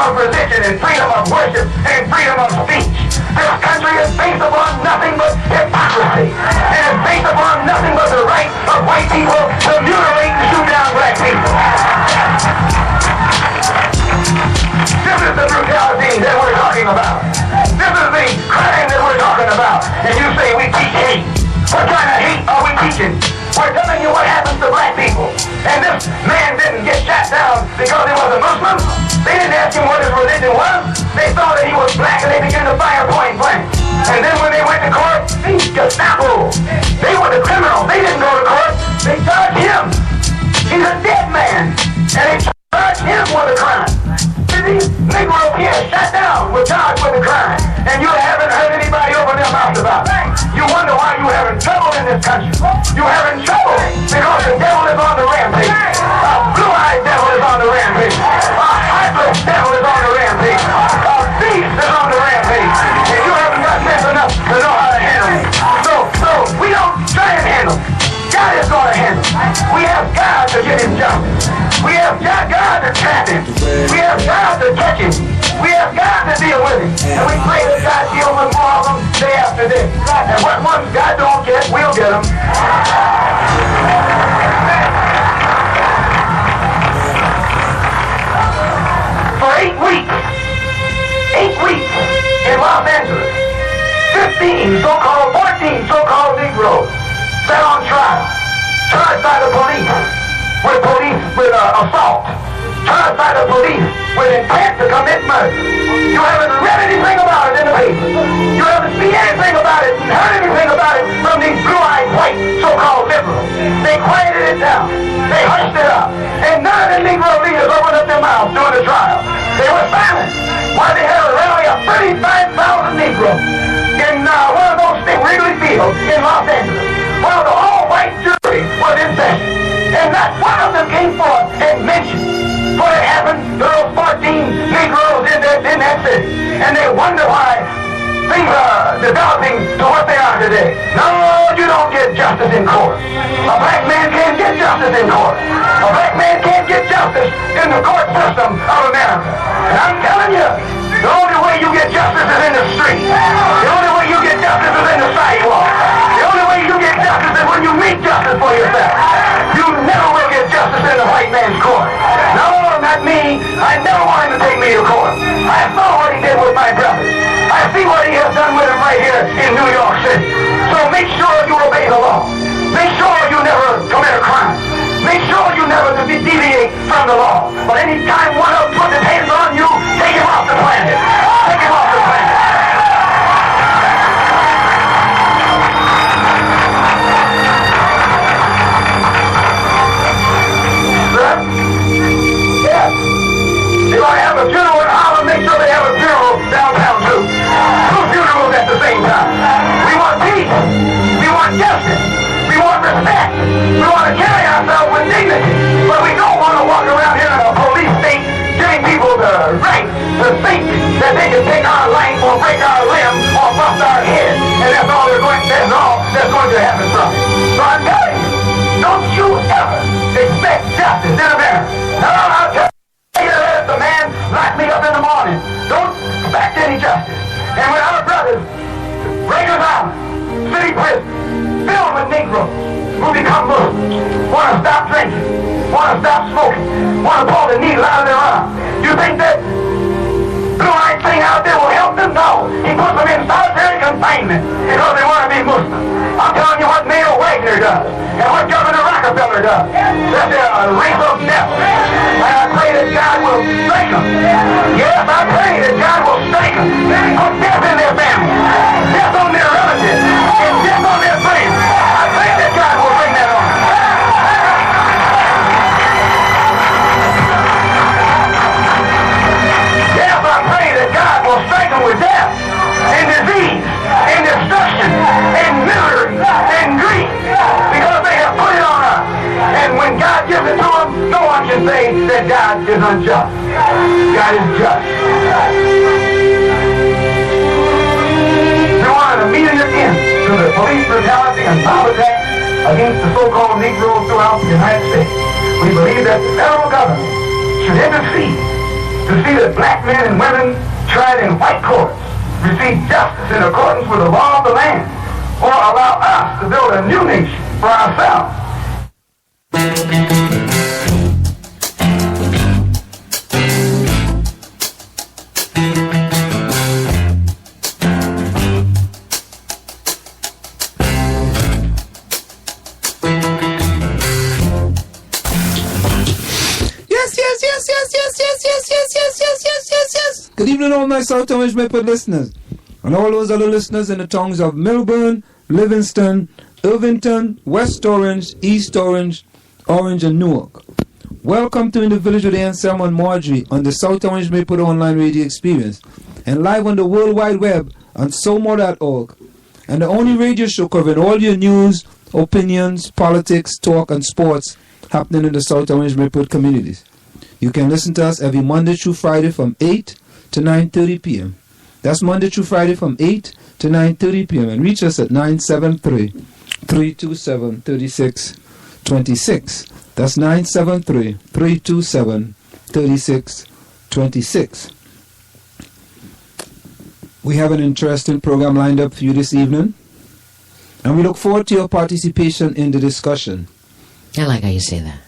of religion and freedom of worship and freedom of speech. This country is based upon nothing but hypocrisy. And it's based upon nothing but the right of white people to mutilate and shoot down black people. This is the brutality that we're talking about. This is the crime that we're talking about. And you say we teach hate. What kind of hate are we teaching? We're telling you what happens to black people. And this man didn't get shot down because he was a Muslim. They didn't ask him what his religion was. They saw that he was black and they began to fire point blank. And then when they went to court, they Gestapo. They were the criminals. They didn't go to court. They charged him. He's a dead man. And they charged him with a crime. These Negroes here shut down were charged with a crime. And you haven't heard anybody open their mouth about it. You wonder why you're having trouble in this country. You're having trouble because the devil is on the rampage. A blue-eyed devil is on the rampage. A heartless devil is on the rampage. A beast is on the rampage. And you haven't got sense enough to know how to handle it. So we don't try and handle it. God is going to handle it. We have God to give him justice. We have God to trap him. We have God to catch him. We have God to deal with him. And we pray that God deals with more of them day after day. And what ones God don't get, we'll get them. For 8 weeks in Los Angeles, 14 so-called Negroes sat on trial, charged by the police with assault, charged by the police with intent to commit murder. You haven't read anything about it in the paper. You haven't seen anything about it and heard anything about it from these blue-eyed white so-called liberals. They quieted it down. They hushed it up. And none of the Negro leaders opened up their mouths during the trial. They were silent while they had a rally of 35,000 Negroes in one of those big Wrigley Fields in Los Angeles. While the all-white jury was in session. And not one of them came forth and mentioned what had happened to those 14 Negroes in that city. And they wonder why things are developing to what they are today. No, you don't get justice in court. A black man can't get justice in court. A black man can't get justice in the court system of America. And I'm telling you, the only way you get justice is in the street. The only way you get justice is in the sidewalk. The only way you get justice is when you make justice for yourself. You never will get justice in the white man's court. No, not me. I never want him to take me to court. I saw what he did with my brothers. I see what he has done with him right here in New York City. So make sure you obey the law. Make sure you never commit a crime. Make sure you never deviate from the law. But any time one of them puts his hands on you, take him off the planet. Take him off the planet. They want to have a funeral in Harlem, make sure they have a funeral downtown too. 2 funerals at the same time. We want peace. We want justice. We want respect. We want to carry ourselves with dignity. But we don't want to walk around here in a police state giving people the right to think that they can take our life or break our limb or bust our head. And that's all that's going to happen from it. So I'm telling you, don't you ever expect justice in America. No, I'll tell you. The man locked me up in the morning. Don't expect any justice. And when our brothers, Rikers Island, city prison, filled with Negroes who become Muslims, want to stop drinking, want to stop smoking, want to pull the needle out of their arm, you think that blue-eyed thing out there will help them? No. He puts them in solitary confinement because they want to be Muslim. I'm telling you what Mayor Wagner does and what Governor Rockefeller does. That they're a race of devils. And I pray that God will strike them. Yes, I pray that God will strike them. Put death in their families, death on their relatives, and death on their friends. I pray that God will bring that on. Yes, I pray that God will strike them with death, and disease, and destruction, and misery, and grief, because they have put it on us. And when God gives it to them, no one can say that God is unjust. God is just. We want an immediate end to the police brutality and mob attack against the so-called Negroes throughout the United States. We believe that the federal government should intercede to see that black men and women tried in white courts receive justice in accordance with the law of the land, or allow us to build a new nation for ourselves. Yes. Good evening, all my South Orange Maple listeners, and all those other listeners in the towns of Melbourne, Livingston, Irvington, West Orange, East Orange, Orange, and Newark. Welcome to In the Village with Anselm and Marjorie on the South Orange Maple Online Radio Experience, and live on the World Wide Web on SOMO.org, and the only radio show covering all your news, opinions, politics, talk, and sports happening in the South Orange Maple communities. You can listen to us every Monday through Friday from 8 to 9:30 p.m. That's Monday through Friday from 8 to 9:30 p.m. and reach us at 973-327-3626. That's 973-327-3626. We have an interesting program lined up for you this evening, and we look forward to your participation in the discussion. I like how you say that.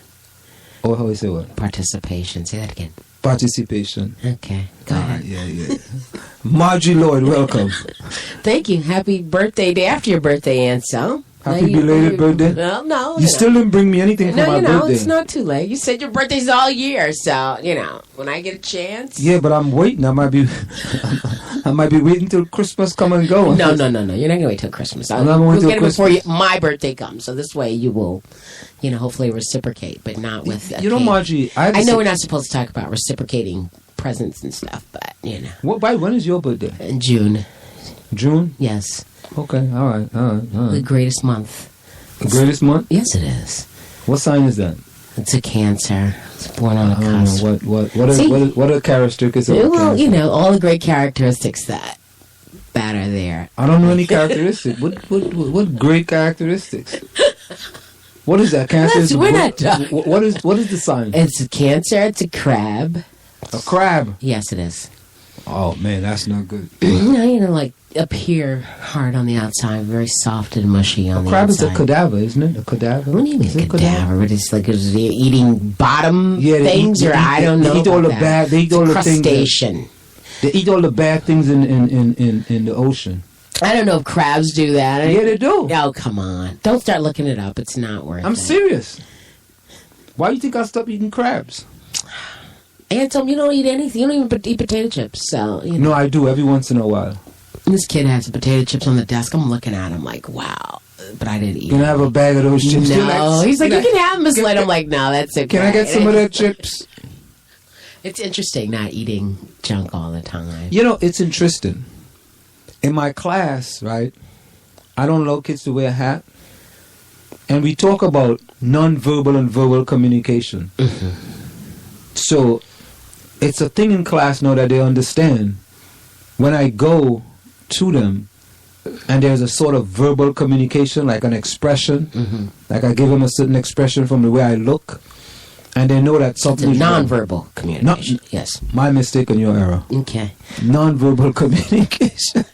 Oh, how you say what? Participation. Say that again. Participation. Okay. Go ahead. Yeah. Marjorie Lloyd, welcome. Thank you. Happy birthday day after your birthday, Anselm. Happy belated birthday? Well, no. You still didn't bring me anything for my birthday. It's not too late. You said your birthday's all year, so, when I get a chance. Yeah, but I'm waiting. I might be waiting till Christmas come and go. No. You're not going to wait till Christmas. We'll get it before my birthday comes, so this way you will, hopefully reciprocate, but not with a cake. Marjorie, I know we're not supposed to talk about reciprocating presents and stuff, but, When is your birthday? In June. June? Yes. Okay, all right. The greatest month. The greatest month? Yes, it is. What sign is that? It's a Cancer. It's born on a cusp. What are characteristics of Cancer? Well, all the great characteristics that are there. I don't know any characteristics. What great characteristics? What is that? Cancer? We're not talking. What is the sign? It's a Cancer. It's a crab. A crab? Yes, it is. Oh, man, that's not good. Like up here, hard on the outside, very soft and mushy on the outside. A crab is a cadaver, isn't it? A cadaver? What do you mean cadaver? But it's like it's eating bottom things, I don't know. They eat all the bad. They eat all the things. Crustacean. They eat all the bad things in the ocean. I don't know if crabs do that. Yeah, they do. Oh, come on! Don't start looking it up. It's not worth it. I'm serious. Why do you think I stopped eating crabs? Anselm, you don't eat anything. You don't even eat potato chips. So No, I do every once in a while. This kid has potato chips on the desk. I'm looking at him like, wow. But I didn't eat Can I have a bag of those chips? No. He's like, you can have them, Miss Light. I'm like, no, that's okay. Can I get some of their chips? It's interesting not eating junk all the time. It's interesting. In my class, right, I don't allow kids to wear a hat. And we talk about non-verbal and verbal communication. Mm-hmm. So it's a thing in class now that they understand. When I go to them and there's a sort of verbal communication, like an expression, like I give them a certain expression from the way I look, and they know that something is non-verbal communication. Yes. My mistake and your error. Okay. Non-verbal communication.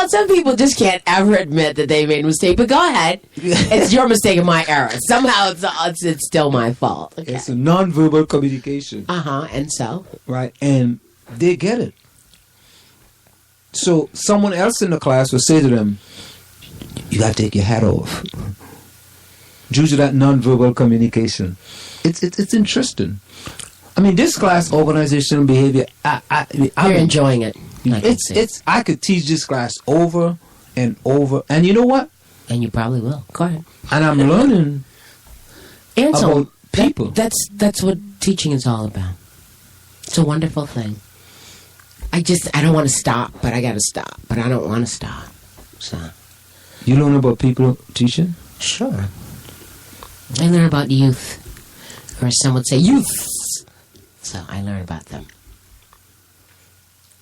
Some people just can't ever admit that they made a mistake, but go ahead. It's your mistake and my error. Somehow it's still my fault. Okay. It's a non-verbal communication. And so? Right, and they get it. So someone else in the class will say to them, you got to take your hat off. Due to that non-verbal communication. It's interesting. I mean, this class, organizational behavior, You're enjoying it. I could teach this class over and over. And you know what? And you probably will. Go ahead. And I'm learning about people. That's what teaching is all about. It's a wonderful thing. I don't want to stop, but I got to stop. But I don't want to stop. So. You learn about people teaching? Sure. I learn about youth. Or some would say youths. So I learn about them.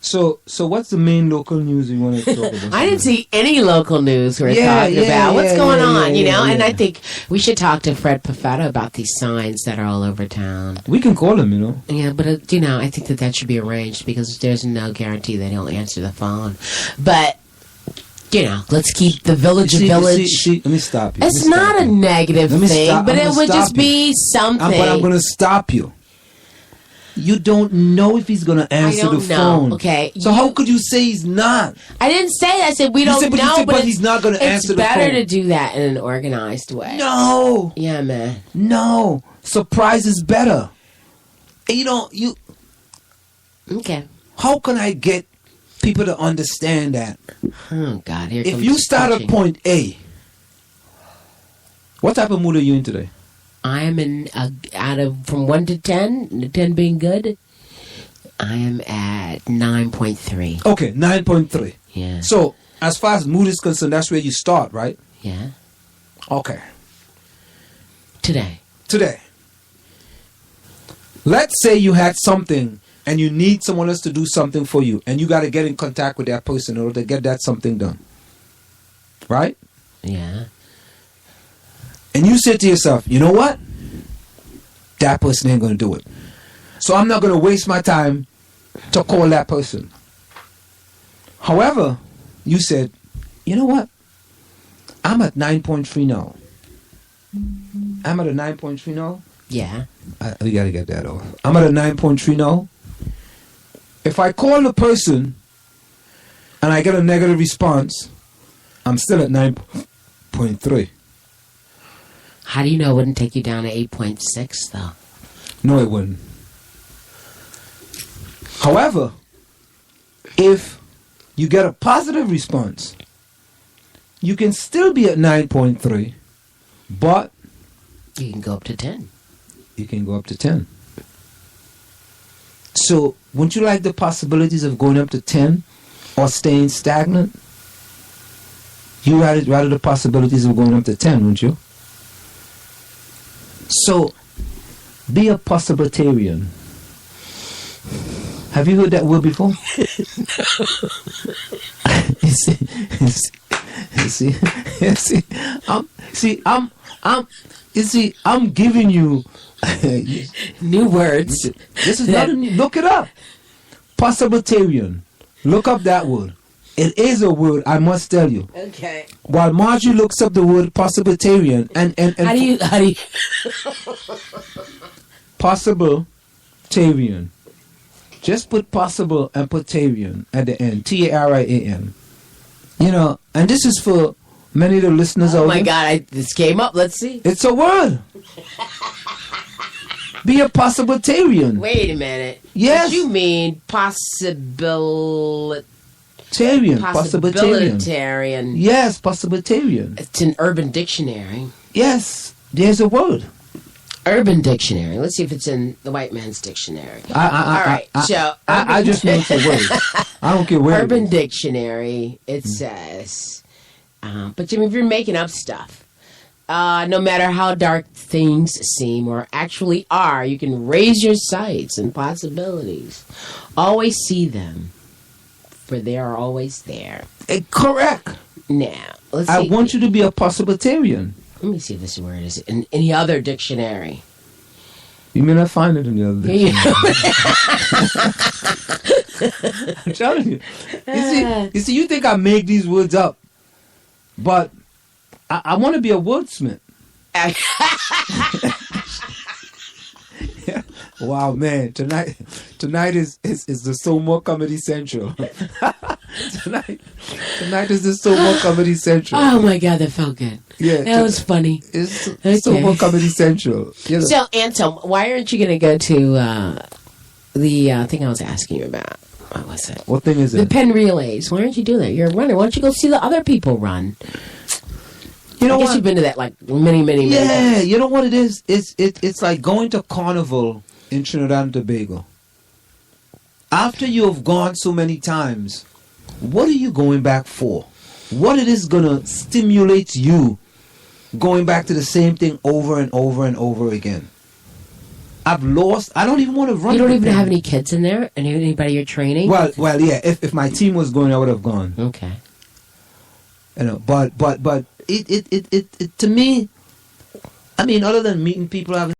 So what's the main local news you want to talk about? I didn't see any local news we're talking about. What's going on, you know? And I think we should talk to Fred Perfetta about these signs that are all over town. We can call him, you know. Yeah, but, you know, I think that should be arranged because there's no guarantee that he'll answer the phone. But, you know, let's keep the village a village. See, let me stop you. It's not a negative thing, but it would just be something. But I'm going to stop you. You don't know if he's going to answer the phone. Okay. So how could you say he's not? I didn't say that. I said we don't know. But he's not going to answer the phone. It's better to do that in an organized way. No. Yeah, man. No. Surprise is better. And you... Okay. How can I get people to understand that? Oh, God. Here if you start at point A, what type of mood are you in today? I am in, from 1 to 10, 10 being good, I am at 9.3. Okay, 9.3. Yeah. So, as far as mood is concerned, that's where you start, right? Yeah. Okay. Today. Let's say you had something and you need someone else to do something for you and you got to get in contact with that person in order to get that something done. Right? Yeah. And you say to yourself, you know what? That person ain't going to do it. So I'm not going to waste my time to call that person. However, you said, you know what? I'm at 9.3 now. I'm at a 9.3 now? Yeah. We got to get that off. I'm at a 9.3 now. If I call the person and I get a negative response, I'm still at 9.3. How do you know it wouldn't take you down to 8.6, though? No, it wouldn't. However, if you get a positive response, you can still be at 9.3, but... You can go up to 10. You can go up to 10. So, wouldn't you like the possibilities of going up to 10 or staying stagnant? You rather the possibilities of going up to 10, wouldn't you? So, be a possibilitarian. Have you heard that word before? I'm giving you new words. This is not look it up. Possibilitarian. Look up that word. It is a word, I must tell you. Okay. While Marjorie looks up the word possibilitarian and how do you possibilitarian. Just put possible and put tarian at the end. Tarian. You know, and this is for many of the listeners out there. Oh my God, this came up. Let's see. It's a word. Be a possibilitarian. Wait a minute. Yes. What you mean possibilitarian? Possibilitarian. Yes, possibilitarian. It's an Urban Dictionary. Yes, there's a word. Urban Dictionary. Let's see if it's in the white man's dictionary. I just know it's a word. I don't care where. Urban Dictionary. It says, but Jimmy, if you're making up stuff, no matter how dark things seem or actually are, you can raise your sights and possibilities. Always see them, for they are always there. Correct. Now, let's see. I want you to be a possibilitarian. Let me see if this word is in any other dictionary. You may not find it in the other dictionary. I'm telling you. You see, you think I make these words up, but I want to be a wordsmith. Yeah. Wow, man! Tonight is the So More Comedy Central. tonight is the So More Comedy Central. Oh my God, that felt good. Yeah, that was funny. It's So More Comedy Central. You know. So, Anselm, why aren't you going to go to the thing I was asking you about? What was it? What thing is it? The pen relays. Why aren't you doing that? You're a runner. Why don't you go see the other people run? You know I guess what? You've been to that like many Yeah, times. you know what it is? It's like going to Carnival in Trinidad and Tobago. After you have gone so many times, what are you going back for? What it is going to stimulate you going back to the same thing over and over and over again? I've lost. I don't even want to run. You don't with even them. have any kids in there? Anybody you're training? Well, yeah. If my team was going, I would have gone. Okay. You know, but it to me, I mean, other than meeting people, having